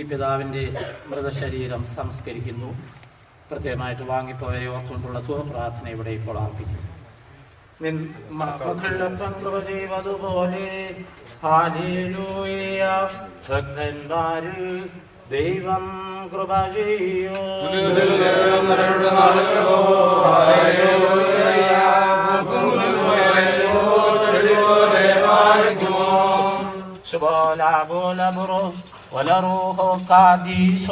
പിതാവിൻ്റെ മൃതശരീരം സംസ്കരിക്കുന്നു. പ്രത്യേകമായിട്ട് വാങ്ങിപ്പോയവരെ ഓർത്തുകൊണ്ടുള്ള പ്രാർത്ഥന ഇവിടെ ഇപ്പോൾ അർപ്പിക്കുന്നു. ചെയ്തതുപോലെ ദൈവം കൃപ ചെയ്യൂ. ولروح قديس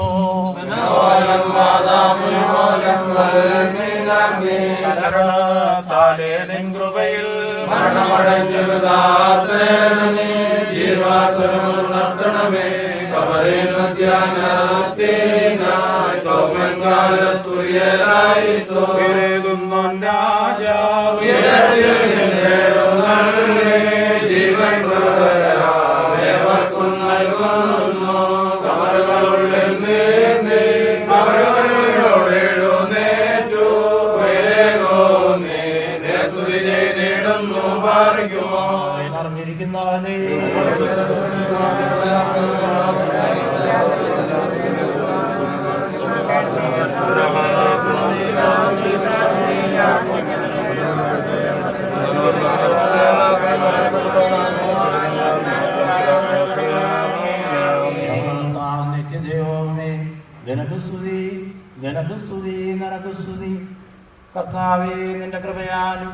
കർത്താവേ, നിന്റെ കൃപയാലും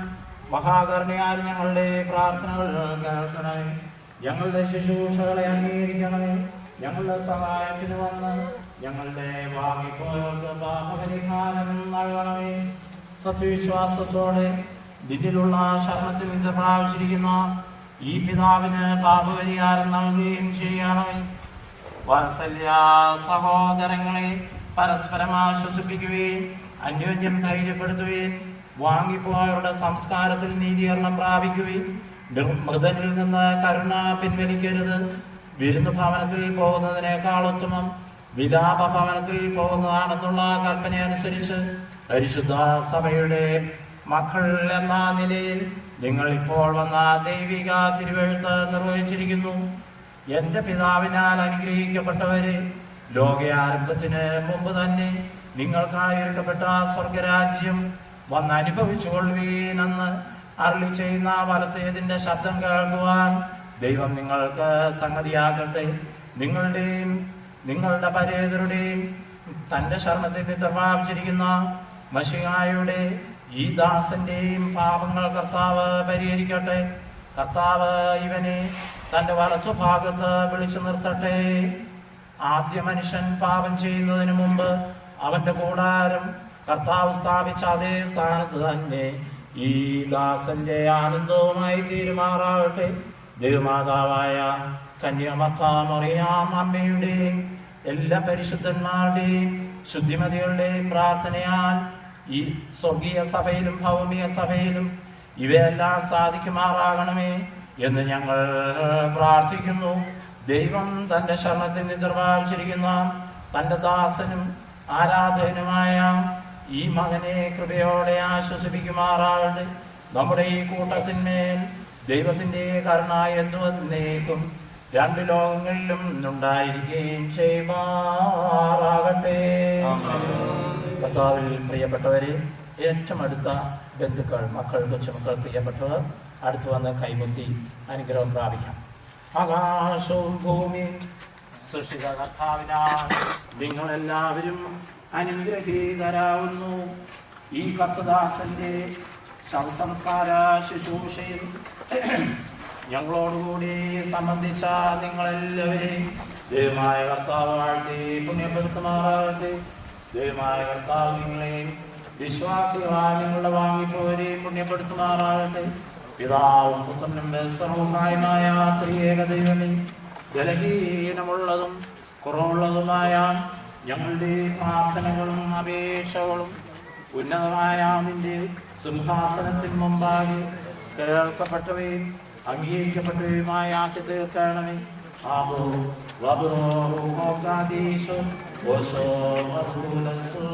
മഹാകരുണയാലും ഞങ്ങളുടെ പ്രാർത്ഥനകൾ കേൾക്കണമേ. ഞങ്ങളുടെ ശുശ്രൂഷകളെ അംഗീകരിക്കണമേ. ഞങ്ങളുടെ സഹായത്തിന് വന്ന് ഞങ്ങളുടെ വാങ്ങിപ്പോയവർക്ക് പാപപരിഹാരം നൽകണമേ. സത്യവിശ്വാസത്തോടെ നിന്നിലുള്ള ശരണത്തിൽ നിന്ന് പ്രാപിച്ചിരിക്കുന്ന ഈ പിതാവിന് പാപപരിഹാരം നൽകുകയും ചെയ്യണമേ. വാത്സല്യ സഹോദരങ്ങളെ പരസ്പരം ആശ്വസിപ്പിക്കുകയും അന്യോന്യം ധൈര്യപ്പെടുത്തുകയും വാങ്ങിപ്പോയവരുടെ സംസ്കാരത്തിൽ നീതീകരണം പ്രാപിക്കുകയും മൃതനിൽ നിന്ന് കരുണ പിൻവലിക്കരുത്. വിരുന്ന് ഭവനത്തിൽ പോകുന്നതിനേക്കാൾ ഉത്തമം വിലാപ ഭവനത്തിൽ പോകുന്നതാണെന്നുള്ള കൽപ്പന അനുസരിച്ച് പരിശുദ്ധ സഭയുടെ മക്കൾ എന്ന നിലയിൽ നിങ്ങൾ ഇപ്പോൾ വന്ന ദൈവിക തിരുവെഴുത്ത് നിർവഹിച്ചിരിക്കുന്നു. എന്റെ പിതാവിനാൽ അനുഗ്രഹിക്കപ്പെട്ടവരെ, ലോകാരംഭത്തിന് മുമ്പ് തന്നെ നിങ്ങൾക്കായി ഒരുക്കപ്പെട്ട സ്വർഗരാജ്യം വന്ന് അനുഭവിച്ചുകൊള്ളുവീനെന്ന് അരുളി ചെയ്യുന്ന വലത്തേതിന്റെ ശബ്ദം കേൾക്കുവാൻ ദൈവം നിങ്ങൾക്ക് സംഗതിയാകട്ടെ. നിങ്ങളുടെയും നിങ്ങളുടെ പരേതരുടെയും തന്റെ ശരണത്തിൽ പ്രാപിച്ചിരിക്കുന്ന മശിഹായുടെ ഈ ദാസന്റെയും പാപങ്ങൾ കർത്താവ് പരിഹരിക്കട്ടെ. കർത്താവ് ഇവനെ തന്റെ വലത്തുഭാഗത്ത് വിളിച്ചു നിർത്തട്ടെ. ആദ്യ മനുഷ്യൻ പാപം ചെയ്യുന്നതിന് മുമ്പ് അവന്റെ കൂടാരം കർത്താവ് സ്ഥാപിച്ച അതേ സ്ഥാനത്ത് തന്നെ ഈ ദാസന്റെ ആനന്ദവുമായി തീരുമാറാകട്ടെ. ദൈവമാതാവായ കന്യാമർത്ത മറിയാം അമ്മയുടെയും എല്ലാ പരിശുദ്ധന്മാരുടെയും ശുദ്ധിമതികളുടെയും പ്രാർത്ഥനയാൽ ഈ സ്വർഗീയ സഭയിലും ഭൗമിക സഭയിലും ഇവയെല്ലാം സാധിക്കുമാറാകണമേ എന്ന് ഞങ്ങൾ പ്രാർത്ഥിക്കുന്നു. ദൈവം തന്റെ ശരണത്തിൽ നിർവഹിച്ചിരിക്കുന്ന തന്റെ ദാസനും ആരാധകനുമായ ഈ മകനെ കൃപയോടെ ആശ്വസിപ്പിക്കുമാറാകട്ടെ. നമ്മുടെ ഈ കൂട്ടത്തിന്മേൽ ദൈവത്തിന്റെ കരുണ എന്നുവന്നേക്കും രണ്ട് ലോകങ്ങളിലും ഉണ്ടായിരിക്കുകയും ചെയ്യുമാറാകട്ടെ. കർത്താവിൽ പ്രിയപ്പെട്ടവരെ, ഏറ്റവും അടുത്ത ബന്ധുക്കൾ, മക്കൾ, കൊച്ചുമക്കൾ, പ്രിയപ്പെട്ടവർ അടുത്ത് വന്ന് കൈമുത്തി അനുഗ്രഹം പ്രാപിക്കാം. ആകാശവും ഭൂമിയും സൃഷ്ടിത കർത്താവിനാൽ നിങ്ങളെല്ലാവരും അനുഗ്രഹീതരാവുന്നു. ഈ കർത്തദാസന്റെ ശവസംസ്കാര ശുശ്രൂഷയിൽ ഞങ്ങളോടുകൂടി സംബന്ധിച്ച നിങ്ങളെല്ലാവരെയും ദൈവമായ കർത്താവ് വാഴ്ത്തി പുണ്യപ്പെടുത്തുമാറാകട്ടെ. ദൈവമായ കർത്താവ് നിങ്ങളെയും വിശ്വാസികളായ നിങ്ങളുടെ വാങ്ങിപ്പോരെയും പുണ്യപ്പെടുത്തുമാറാകട്ടെ. പിതാവും പുത്രനും ബലഹീനമായ ത്രിയേക ദൈവമേ, ബലഹീനമുള്ളതും കുറവുള്ളതുമായ ഞങ്ങളുടെ പ്രാർത്ഥനകളും അപേക്ഷകളും ഉന്നതമായ നിന്റെ സിംഹാസനത്തിന് മുമ്പാകെ കേൾക്കപ്പെട്ടവയും അംഗീകരിക്കപ്പെട്ടവയുമായി ആക്കി തീർക്കണമേ. ആഹോ വബോ ഓ കാദീശോ ഓശോ മധുലസോ